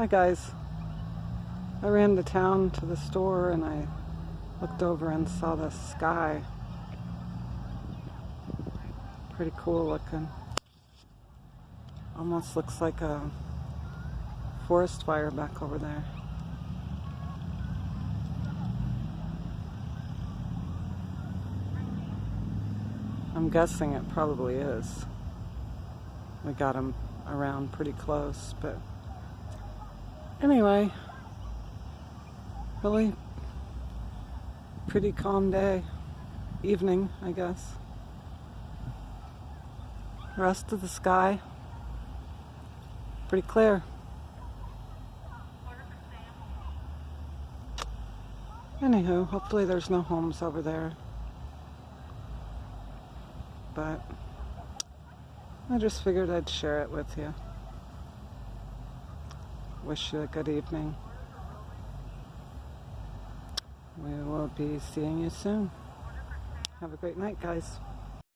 Hi guys. I ran to town to the store and I looked over and saw the sky. Pretty cool looking. Almost looks like a forest fire back over there. I'm guessing it probably is. We got them around pretty close, but anyway, really pretty calm day. Evening, I guess. Rest of the sky, pretty clear. Anywho, hopefully there's no homes over there. But I just figured I'd share it with you. Wish you a good evening. We will be seeing you soon. Have a great night, guys.